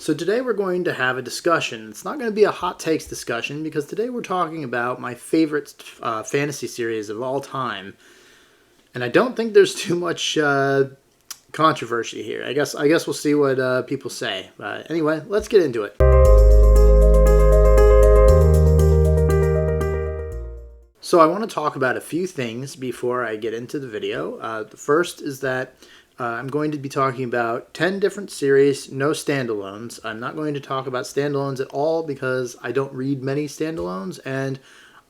So today we're going to have a discussion. It's not going to be a hot takes discussion because today we're talking about my favorite fantasy series of all time, and I don't think there's too much controversy here. I guess we'll see what people say. Anyway, let's get into it. So I want to talk about a few things before I get into the video. The first is that I'm going to be talking about 10 different series, no standalones. I'm not going to talk about standalones at all because I don't read many standalones and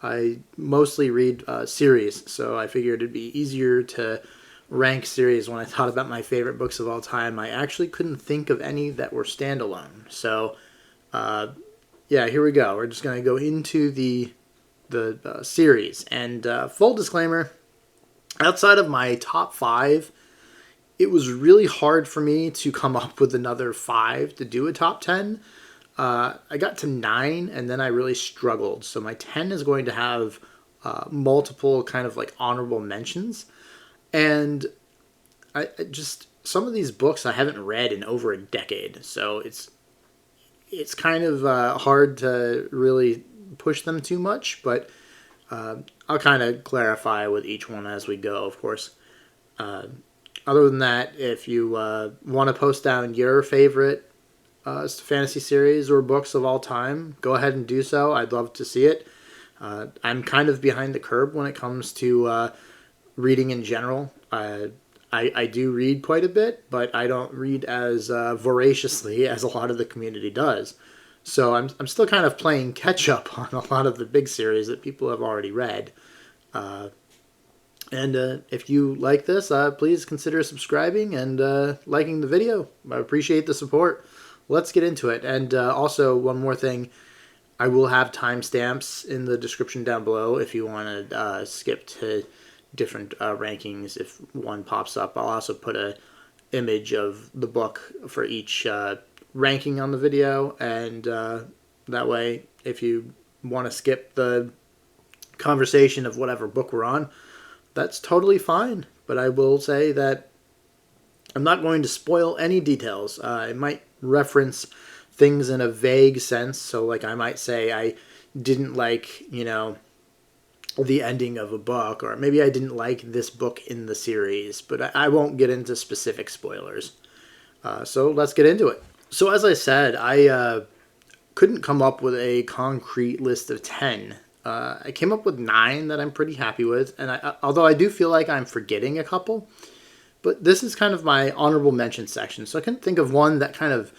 I mostly read series. So I figured it'd be easier to rank series when I thought about my favorite books of all time. I actually couldn't think of any that were standalone. So yeah, here we go. We're just going to go into the series. And full disclaimer, outside of my top 5, it was really hard for me to come up with another 5 to do a top 10. I got to 9 and then I really struggled. So my 10 is going to have multiple kind of like honorable mentions. And I just, some of these books I haven't read in over a decade. So it's kind of hard to really push them too much, but I'll kind of clarify with each one as we go, of course. Other than that, if you want to post down your favorite fantasy series or books of all time, go ahead and do so. I'd love to see it. I'm kind of behind the curve when it comes to reading in general. I do read quite a bit, but I don't read as voraciously as a lot of the community does. So I'm still kind of playing catch up on a lot of the big series that people have already read. And if you like this, please consider subscribing and liking the video. I appreciate the support. Let's get into it. And also, one more thing. I will have timestamps in the description down below if you want to skip to different rankings if one pops up. I'll also put an image of the book for each ranking on the video, and that way if you want to skip the conversation of whatever book we're on, that's totally fine. But I will say that I'm not going to spoil any details. I might reference things in a vague sense, so like I might say I didn't like, the ending of a book, or maybe I didn't like this book in the series, but I won't get into specific spoilers. So let's get into it. So as I said, I couldn't come up with a concrete list of 10. I came up with 9 that I'm pretty happy with, and although I do feel like I'm forgetting a couple, but this is kind of my honorable mention section, so I couldn't think of one that kind of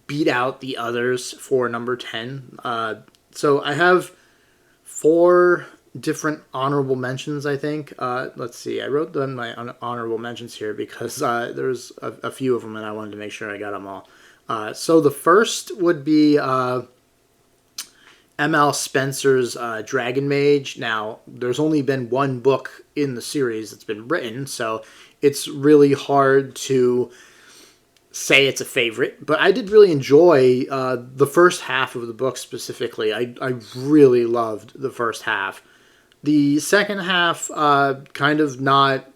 beat out the others for number 10. So I have 4 different honorable mentions, I think. Let's see, I wrote down my honorable mentions here because there's a few of them and I wanted to make sure I got them all. So the first would be M.L. Spencer's Dragon Mage. Now, there's only been one book in the series that's been written, so it's really hard to say it's a favorite. But I did really enjoy the first half of the book specifically. I really loved the first half. The second half, kind of not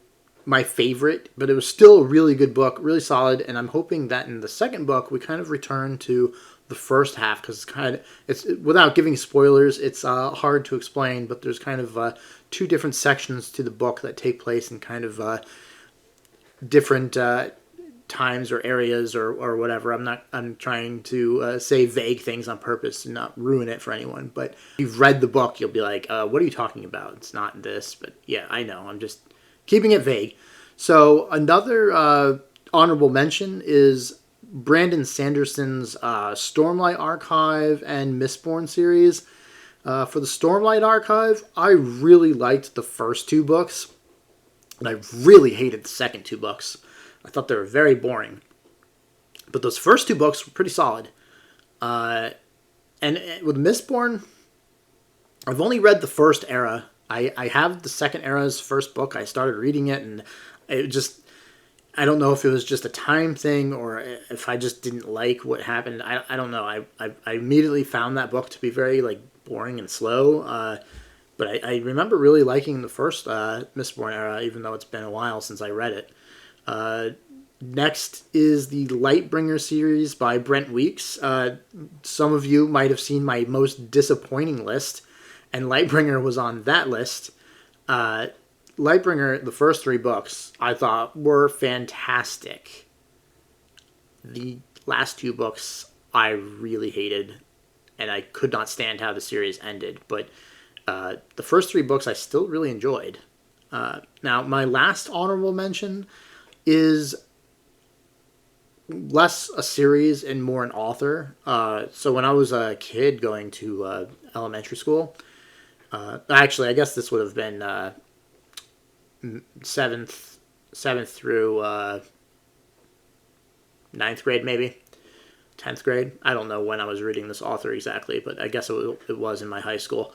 my favorite, but it was still a really good book, really solid, and I'm hoping that in the second book we kind of return to the first half, because it's without giving spoilers, it's hard to explain, but there's kind of 2 different sections to the book that take place in kind of different times or areas or whatever. I'm trying to say vague things on purpose and not ruin it for anyone, but if you've read the book, you'll be like, what are you talking about? It's not this. But yeah, I know, I'm just keeping it vague. So another honorable mention is Brandon Sanderson's Stormlight Archive and Mistborn series. For the Stormlight Archive, I really liked the first 2 books, and I really hated the second 2 books. I thought they were very boring. But those first 2 books were pretty solid. And with Mistborn, I've only read the first era. I have the second era's first book. I started reading it, and it just, I don't know if it was just a time thing or if I just didn't like what happened. I don't know. I immediately found that book to be very boring and slow. But I remember really liking the first Mistborn era, even though it's been a while since I read it. Next is the Lightbringer series by Brent Weeks. Some of you might have seen my most disappointing list, and Lightbringer was on that list. Lightbringer, the first 3 books, I thought were fantastic. The last 2 books I really hated, and I could not stand how the series ended. But the first 3 books I still really enjoyed. Now, my last honorable mention is less a series and more an author. So when I was a kid going to elementary school, actually, I guess this would have been seventh through ninth grade, maybe 10th grade. I don't know when I was reading this author exactly, but I guess it was in my high school.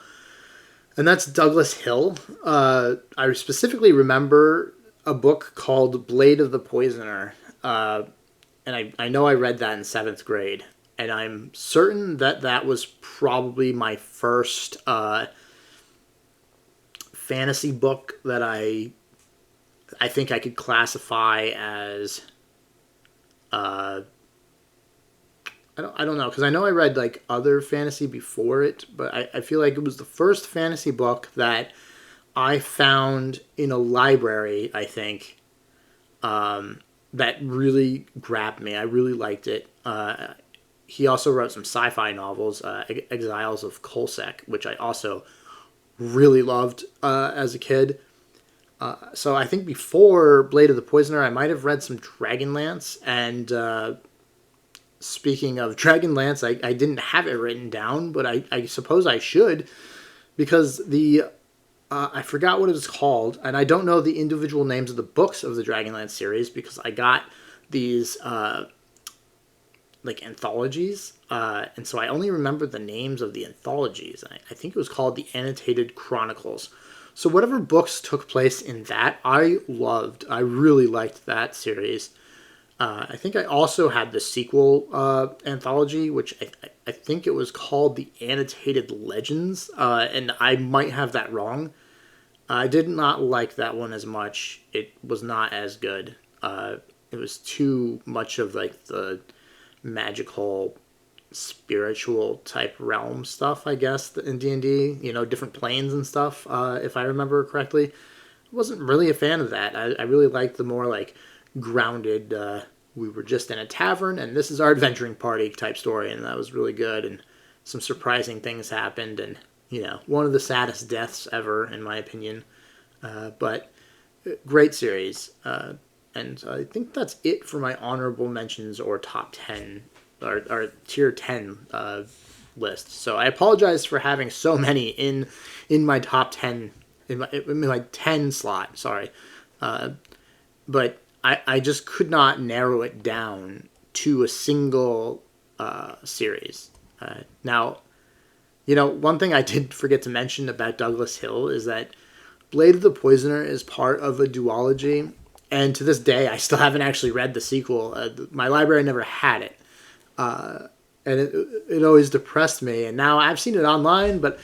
And that's Douglas Hill. I specifically remember a book called Blade of the Poisoner. And I know I read that in 7th grade. And I'm certain that that was probably my first fantasy book that I think I could classify as I don't know, because I know I read like other fantasy before it, but I feel like it was the first fantasy book that I found in a library, I think, that really grabbed me. I really liked it. He also wrote some sci-fi novels, Exiles of Kolsek, which I also really loved as a kid. So I think before Blade of the Poisoner, I might have read some Dragonlance. And speaking of Dragonlance, I didn't have it written down, but I suppose I should, because I forgot what it was called, and I don't know the individual names of the books of the Dragonlance series because I got these like anthologies, and so I only remember the names of the anthologies. I think it was called the Annotated Chronicles. So whatever books took place in that, I loved. I really liked that series. I think I also had the sequel anthology, which I think it was called the Annotated Legends, and I might have that wrong. I did not like that one as much. It was not as good. It was too much of like the magical, spiritual type realm stuff, I guess, in D&D. You know, different planes and stuff, if I remember correctly. I wasn't really a fan of that. I really liked the more like grounded, we were just in a tavern and this is our adventuring party type story, and that was really good, and some surprising things happened, and you know, one of the saddest deaths ever in my opinion, but great series, and I think that's it for my honorable mentions or top 10 or tier 10 list. So I apologize for having so many in my top 10, in my 10 slot, sorry, but I just could not narrow it down to a single series. Now, you know, one thing I did forget to mention about Douglas Hill is that Blade of the Poisoner is part of a duology, and to this day, I still haven't actually read the sequel. My library never had it, and it always depressed me. And now I've seen it online, but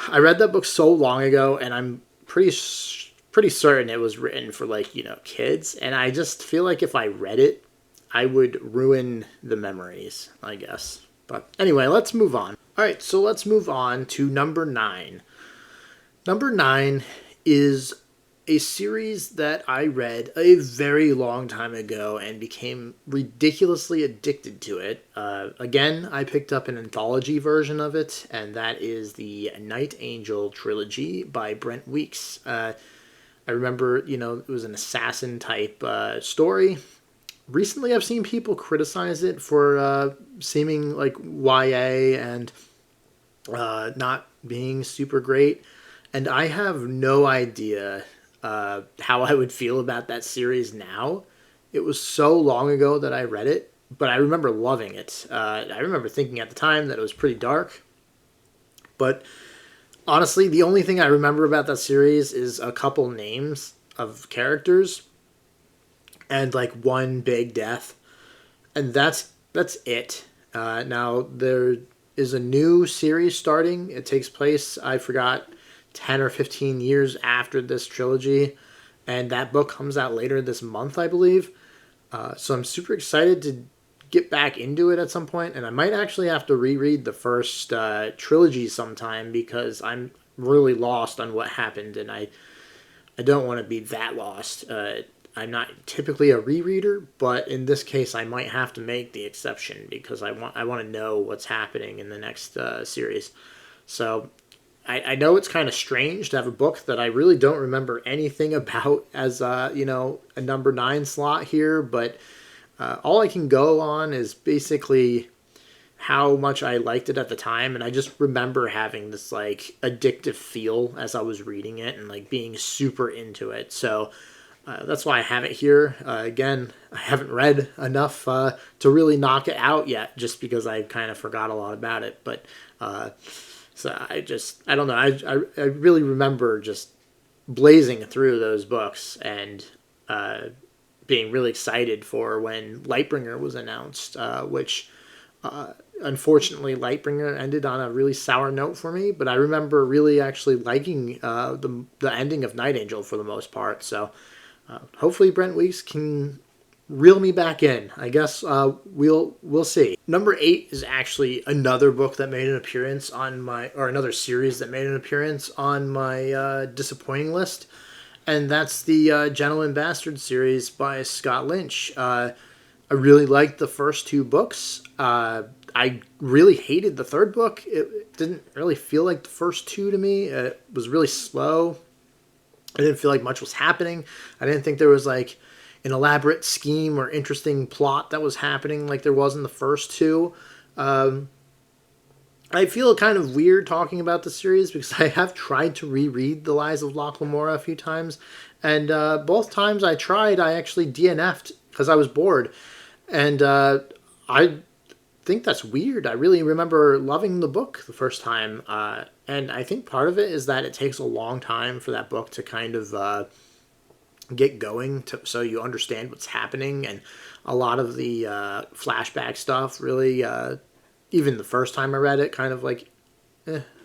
I read that book so long ago, and I'm pretty certain it was written for, like, you know, kids, and I just feel like if I read it, I would ruin the memories, I guess. But anyway, let's move on. All right, so let's move on to number 9. Number 9 is a series that I read a very long time ago and became ridiculously addicted to it. Again, I picked up an anthology version of it, and that is the Night Angel trilogy by Brent Weeks. I remember, you know, it was an assassin type story. Recently, I've seen people criticize it for seeming like YA and not being super great. And I have no idea how I would feel about that series now. It was so long ago that I read it, but I remember loving it. I remember thinking at the time that it was pretty dark. But honestly, the only thing I remember about that series is a couple names of characters and like one big death, and that's it. Now there is a new series starting. It takes place, I forgot, 10 or 15 years after this trilogy, and that book comes out later this month, I believe. So I'm super excited to get back into it at some point, and I might actually have to reread the first trilogy sometime because I'm really lost on what happened, and I don't want to be that lost. I'm not typically a rereader, but in this case, I might have to make the exception because I want to know what's happening in the next series. So I know it's kind of strange to have a book that I really don't remember anything about as a number 9 slot here, but all I can go on is basically how much I liked it at the time, and I just remember having this like addictive feel as I was reading it and like being super into it. So that's why I have it here. Again, I haven't read enough to really knock it out yet, just because I kind of forgot a lot about it. But so I don't know. I really remember just blazing through those books and being really excited for when Lightbringer was announced, which unfortunately Lightbringer ended on a really sour note for me. But I remember really actually liking the ending of Night Angel for the most part. So hopefully Brent Weeks can reel me back in. I guess we'll see. Number 8 is actually another book that made an appearance on my, or another series that made an appearance on my disappointing list, and that's the Gentleman Bastard series by Scott Lynch. I really liked the first 2 books. I really hated the third book. It didn't really feel like the first 2 to me. It was really slow. I didn't feel like much was happening. I didn't think there was like an elaborate scheme or interesting plot that was happening like there was in the first 2. I feel kind of weird talking about the series because I have tried to reread The Lies of Locke Lamora a few times, and both times I tried, I actually DNF'd because I was bored. And I think that's weird. I really remember loving the book the first time, and I think part of it is that it takes a long time for that book to kind of get going, so you understand what's happening, and a lot of the flashback stuff really, even the first time I read it, kind of like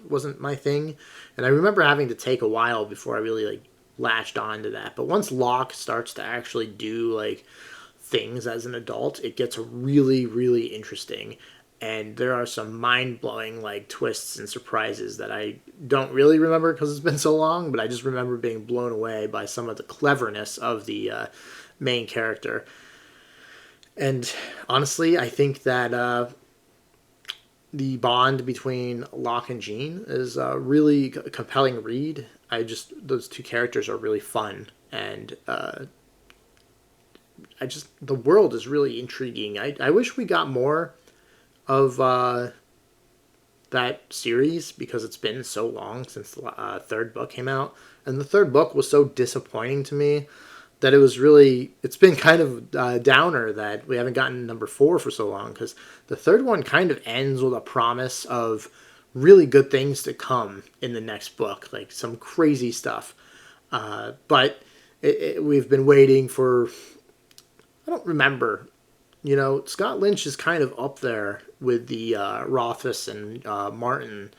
wasn't my thing, and I remember having to take a while before I really like latched on to that. But once Locke starts to actually do like things as an adult, it gets really, really interesting. And there are some mind-blowing like twists and surprises that I don't really remember because it's been so long, but I just remember being blown away by some of the cleverness of the main character. And honestly, I think that the bond between Locke and Jean is a really compelling read. Those 2 characters are really fun, and the world is really intriguing. I wish we got more of that series because it's been so long since the third book came out, and the third book was so disappointing to me that it's been kind of a downer that we haven't gotten number 4 for so long, because the third one kind of ends with a promise of really good things to come in the next book, like some crazy stuff. But we've been waiting for, I don't remember. Scott Lynch is kind of up there with the Rothfuss and Martin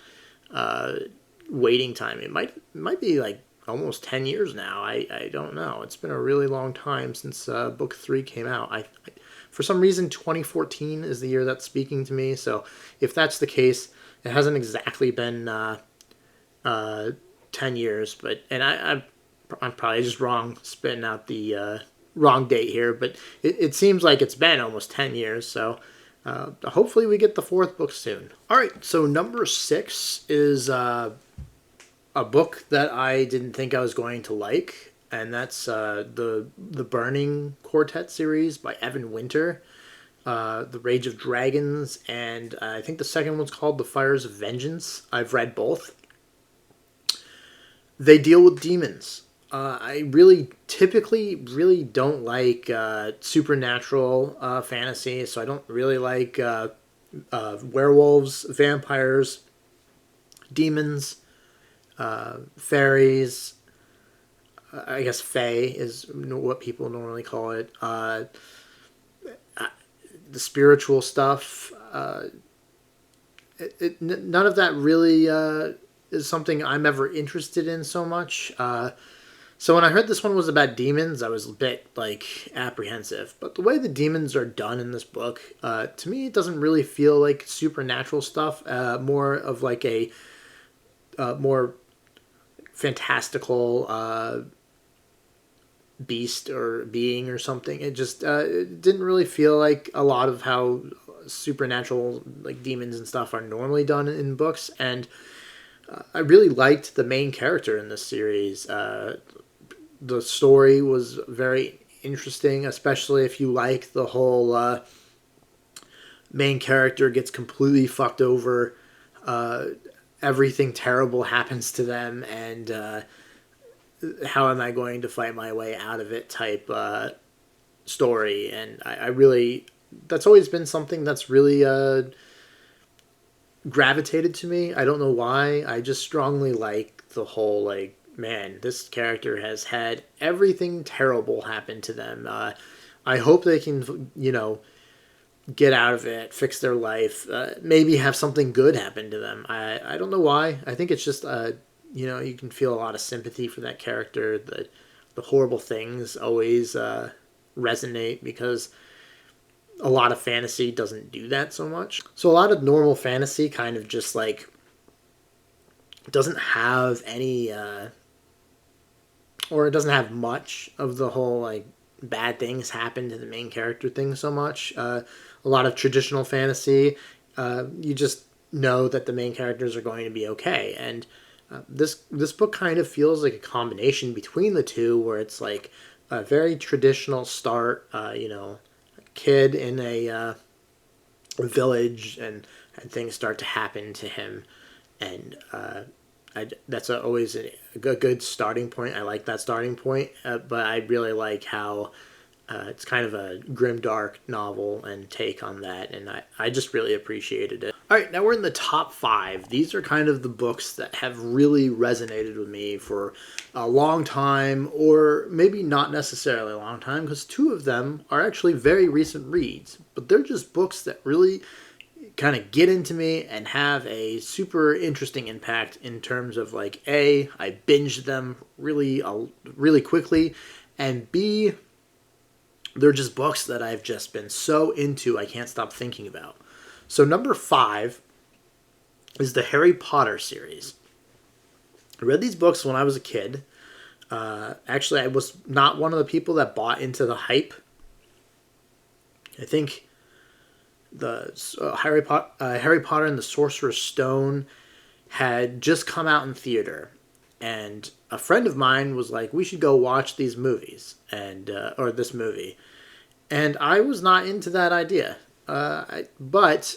waiting time. It might be like almost 10 years now. I don't know. It's been a really long time since book 3 came out. For some reason, 2014 is the year that's speaking to me. So if that's the case, it hasn't exactly been 10 years. And I'm probably just wrong, spitting out the wrong date here, but it seems like it's been almost 10 years, so hopefully we get the 4th book soon. Alright, so number 6 is a book that I didn't think I was going to like, and that's the Burning Quartet series by Evan Winter, The Rage of Dragons, and I think the second one's called The Fires of Vengeance. I've read both. They deal with demons. I typically really don't like supernatural fantasy, so I don't really like werewolves, vampires, demons, fairies. I guess fae is what people normally call it. The spiritual stuff. None of that really is something I'm ever interested in so much. So when I heard this one was about demons, I was a bit like apprehensive. But the way the demons are done in this book, to me, it doesn't really feel like supernatural stuff. More of like a more fantastical beast or being or something. It just it didn't really feel like a lot of how supernatural like demons and stuff are normally done in books. And I really liked the main character in this series. The story was very interesting, especially if you like the whole main character gets completely fucked over. Everything terrible happens to them, and how am I going to fight my way out of it type story. And I really, that's always been something that's really gravitated to me. I don't know why. I just strongly like the whole, like, man, this character has had everything terrible happen to them. I hope they can, get out of it, fix their life, maybe have something good happen to them. I don't know why. I think it's just, you can feel a lot of sympathy for that character. The horrible things always resonate because a lot of fantasy doesn't do that so much. So a lot of normal fantasy kind of just like doesn't have any, or it doesn't have much of the whole like bad things happen to the main character thing so much. A lot of traditional fantasy, you just know that the main characters are going to be okay. And this book kind of feels like a combination between the two, where it's like a very traditional start, a kid in a village, and things start to happen to him, and that's always a good starting point. I like that starting point, but I really like how it's kind of a grim, dark novel and take on that, and I just really appreciated it. All right, now we're in the top 5. These are kind of the books that have really resonated with me for a long time, or maybe not necessarily a long time, because 2 of them are actually very recent reads, but they're just books that really kind of get into me and have a super interesting impact in terms of like, A, I binged them really quickly, and B, they're just books that I've just been so into I can't stop thinking about. So number 5 is the Harry Potter series. I read these books when I was a kid. Actually, I was not one of the people that bought into the hype. I think the Harry Potter and the Sorcerer's Stone had just come out in theater, and a friend of mine was like, "We should go watch these movies," and or this movie, and I was not into that idea. But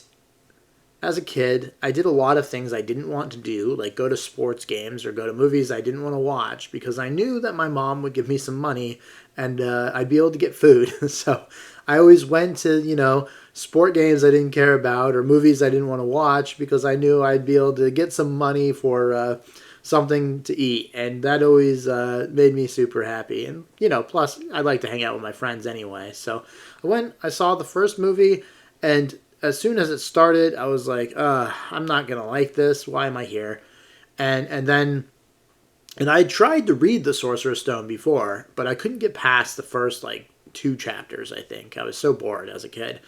as a kid, I did a lot of things I didn't want to do, like go to sports games or go to movies I didn't want to watch, because I knew that my mom would give me some money and I'd be able to get food. So I always went to, sport games I didn't care about or movies I didn't want to watch because I knew I'd be able to get some money for something to eat. And that always made me super happy. And, plus I like to hang out with my friends anyway. So I saw the first movie, and as soon as it started, I was like, I'm not going to like this. Why am I here? And I tried to read The Sorcerer's Stone before, but I couldn't get past the first, 2 chapters, I think. I was so bored as a kid.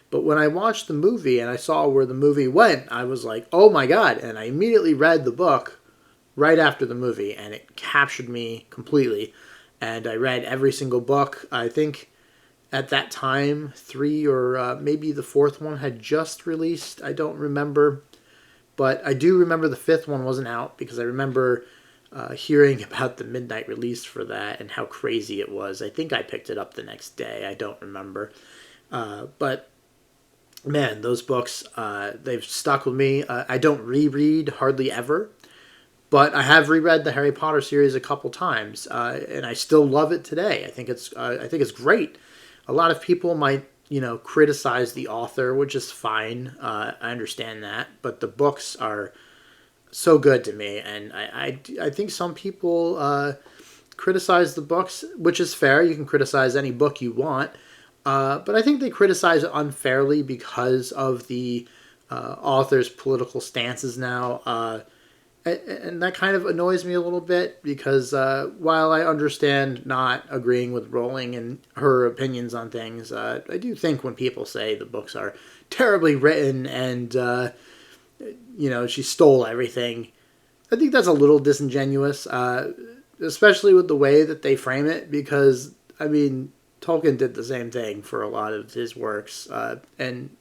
But when I watched the movie and I saw where the movie went, I was like, oh my God. And I immediately read the book right after the movie, and it captured me completely. And I read every single book. I think at that time, 3 or maybe the 4th one had just released. I don't remember. But I do remember the 5th one wasn't out, because I remember hearing about the midnight release for that and how crazy it was. I think I picked it up the next day. I don't remember. But man, those books, they've stuck with me. I don't reread hardly ever. But I have reread the Harry Potter series a couple times, and I still love it today. I think it's great. A lot of people might, criticize the author, which is fine. I understand that, but the books are so good to me, and I think some people criticize the books, which is fair. You can criticize any book you want, but I think they criticize it unfairly because of the author's political stances now. And that kind of annoys me a little bit because while I understand not agreeing with Rowling and her opinions on things, I do think when people say the books are terribly written and she stole everything, I think that's a little disingenuous, especially with the way that they frame it. Because I mean, Tolkien did the same thing for a lot of his works, and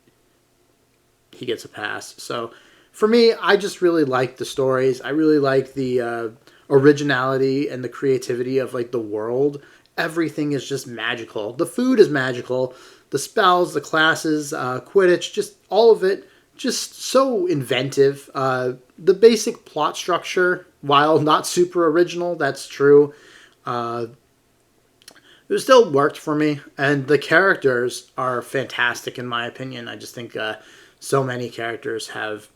he gets a pass. So for me, I just really like the stories. I really like the originality and the creativity of like the world. Everything is just magical. The food is magical. The spells, the classes, Quidditch, just all of it, just so inventive. The basic plot structure, while not super original, that's true. It still worked for me, and the characters are fantastic in my opinion. I just think so many characters have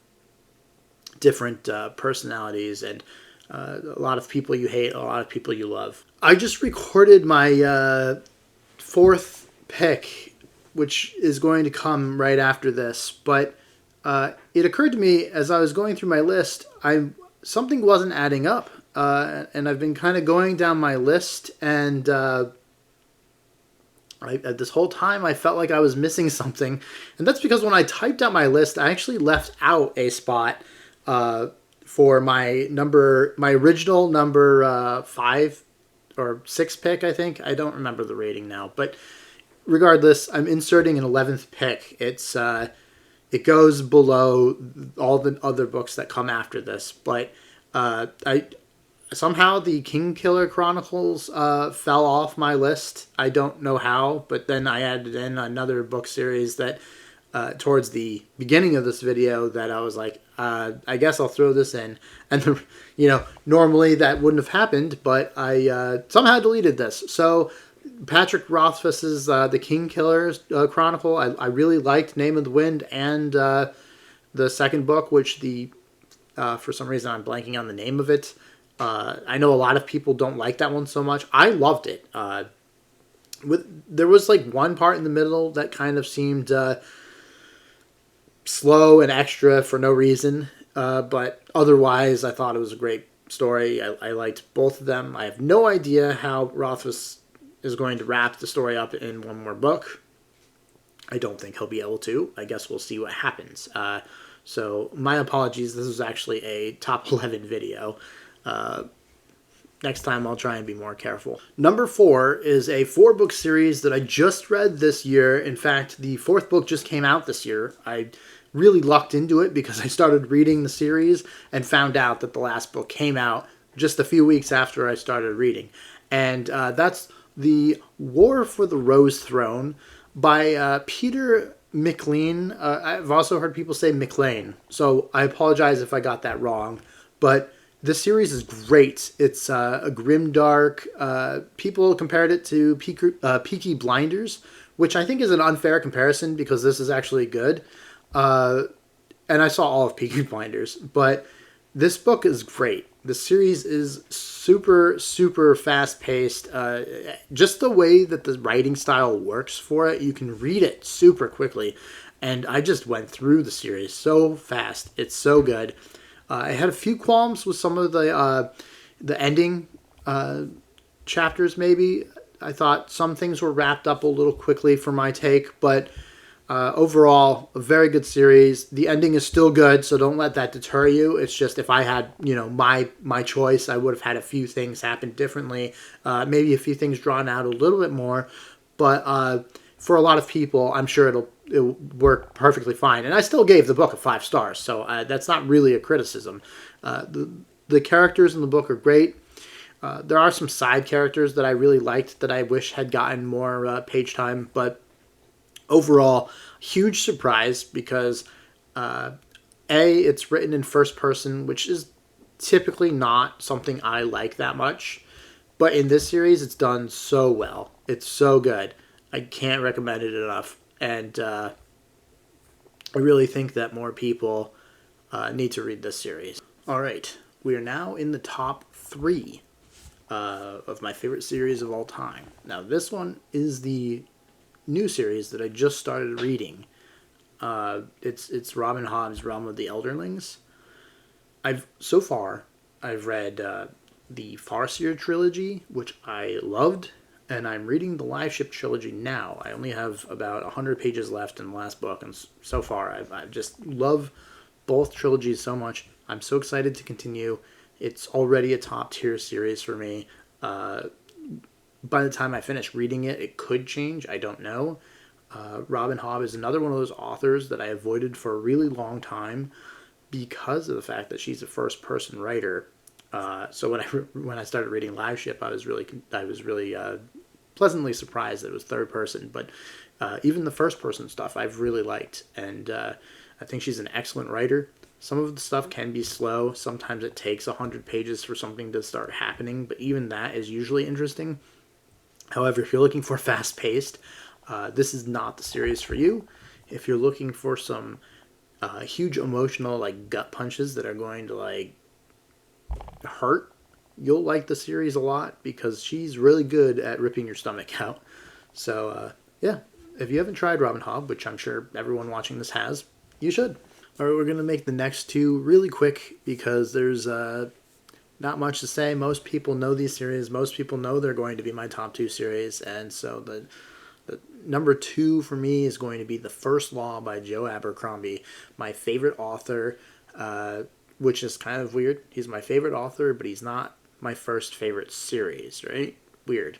different personalities, and a lot of people you hate, a lot of people you love. I just recorded my fourth pick, which is going to come right after this, but it occurred to me as I was going through my list, something wasn't adding up, and I've been kind of going down my list, and this whole time I felt like I was missing something, and that's because when I typed out my list, I actually left out a spot for my original number 5 or 6 pick, I think. I don't remember the rating now, but regardless, I'm inserting an 11th pick. It goes below all the other books that come after this, but I somehow the Kingkiller Chronicles fell off my list. I don't know how, but then I added in another book series that towards the beginning of this video that I was like, I guess I'll throw this in. And, normally that wouldn't have happened, but I somehow deleted this. So Patrick Rothfuss's The Kingkiller Chronicle, I really liked Name of the Wind and the second book, which for some reason I'm blanking on the name of it. I know a lot of people don't like that one so much. I loved it. There was like one part in the middle that kind of seemed slow and extra for no reason, but otherwise I thought it was a great story. I liked both of them. I have no idea how Rothfuss is going to wrap the story up in one more book. I don't think he'll be able to. I guess we'll see what happens. So my apologies. This is actually a top 11 video. Next time I'll try and be more careful. Number 4 is a 4-book series that I just read this year. In fact, the 4th book just came out this year. I really lucked into it because I started reading the series and found out that the last book came out just a few weeks after I started reading. And that's The War for the Rose Throne by Peter McLean. I've also heard people say McLean, so I apologize if I got that wrong. But this series is great. It's a grimdark. People compared it to Peaky Blinders, which I think is an unfair comparison because this is actually good. And I saw all of Peaky Blinders, but this book is great. The series is super, super fast-paced. Just the way that the writing style works for it, you can read it super quickly. And I just went through the series so fast. It's so good. I had a few qualms with some of the ending chapters, maybe. I thought some things were wrapped up a little quickly for my take, but overall, a very good series. The ending is still good, so don't let that deter you. It's just if I had, my choice, I would have had a few things happen differently. Maybe a few things drawn out a little bit more, but for a lot of people, I'm sure it'll work perfectly fine. And I still gave the book a 5 stars, so that's not really a criticism. The characters in the book are great. There are some side characters that I really liked that I wish had gotten more page time, but overall, huge surprise because it's written in first person, which is typically not something I like that much. But in this series, it's done so well. It's so good. I can't recommend it enough. And I really think that more people need to read this series. All right. We are now in the top 3 of my favorite series of all time. Now, this one is the new series that I just started reading. It's Robin Hobb's Realm of the Elderlings. So far I've read the Farseer trilogy, which I loved, and I'm reading the Live Ship trilogy now. I only have about 100 pages left in the last book, and so far I just love both trilogies so much. I'm so excited to continue. It's already a top tier series for me. By the time I finish reading it, it could change. I don't know. Robin Hobb is another one of those authors that I avoided for a really long time because of the fact that she's a first person writer. So when I started reading Live Ship, I was really pleasantly surprised that it was third person. But even the first person stuff I've really liked, and I think she's an excellent writer. Some of the stuff can be slow. Sometimes it takes 100 pages for something to start happening, but even that is usually interesting. However, if you're looking for fast paced, this is not the series for you. If you're looking for some huge emotional like gut punches that are going to like hurt, you'll like the series a lot because she's really good at ripping your stomach out. So yeah, if you haven't tried Robin Hobb, which I'm sure everyone watching this has, you should. All right, we're going to make the next two really quick because there's not much to say. Most people know these series. Most people know they're going to be my top two series. And so the number two for me is going to be The First Law by Joe Abercrombie, my favorite author, which is kind of weird. He's my favorite author, but he's not my first favorite series, right? Weird.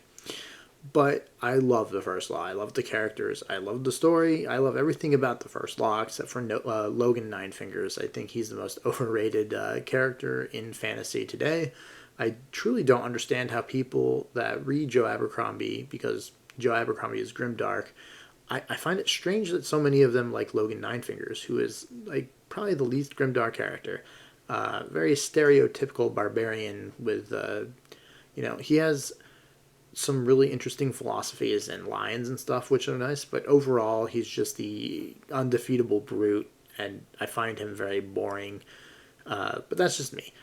But I love The First Law. I love the characters. I love the story. I love everything about The First Law except for Logan Ninefingers. I think he's the most overrated character in fantasy today. I truly don't understand how people that read Joe Abercrombie, because Joe Abercrombie is grimdark, I find it strange that so many of them like Logan Ninefingers, who is like probably the least grimdark character. Very stereotypical barbarian with, he has some really interesting philosophies and lines and stuff, which are nice, but overall, he's just the undefeatable brute, and I find him very boring. But that's just me.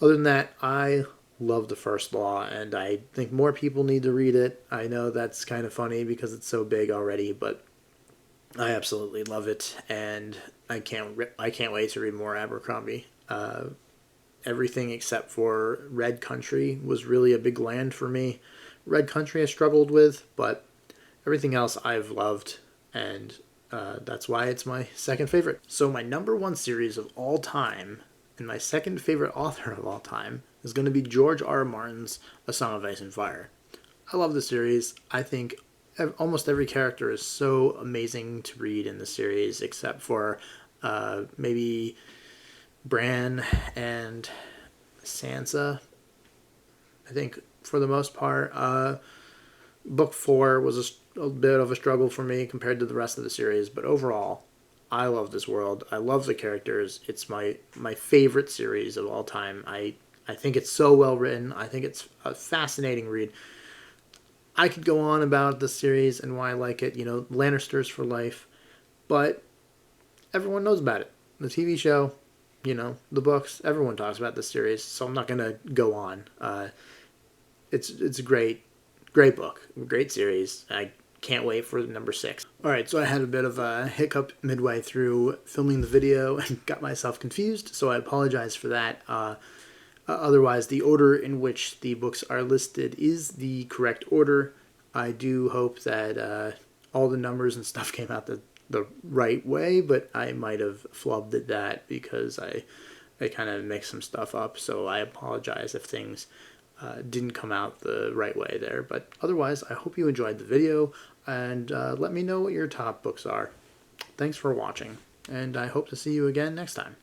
Other than that, I love The First Law, and I think more people need to read it. I know that's kind of funny because it's so big already, but I absolutely love it, and I can't wait to read more Abercrombie. Everything except for Red Country was really a big land for me. Red Country I struggled with, but everything else I've loved, and that's why it's my second favorite. So my number one series of all time, and my second favorite author of all time, is going to be George R. R. Martin's A Song of Ice and Fire. I love the series. I think almost every character is so amazing to read in the series, except for maybe Bran and Sansa. I think for the most part, book 4 was a bit of a struggle for me compared to the rest of the series, but overall, I love this world. I love the characters. It's my favorite series of all time. I think it's so well written. I think it's a fascinating read. I could go on about the series and why I like it, Lannisters for life, but everyone knows about it. The TV show, the books, everyone talks about this series, so I'm not going to go on. It's a great book, great series. I can't wait for number 6. All right, so I had a bit of a hiccup midway through filming the video and got myself confused, so I apologize for that. Otherwise, the order in which the books are listed is the correct order. I do hope that all the numbers and stuff came out the right way, but I might have flubbed at that because I kind of mixed some stuff up, so I apologize if things didn't come out the right way there. But otherwise, I hope you enjoyed the video, and let me know what your top books are. Thanks for watching, and I hope to see you again next time.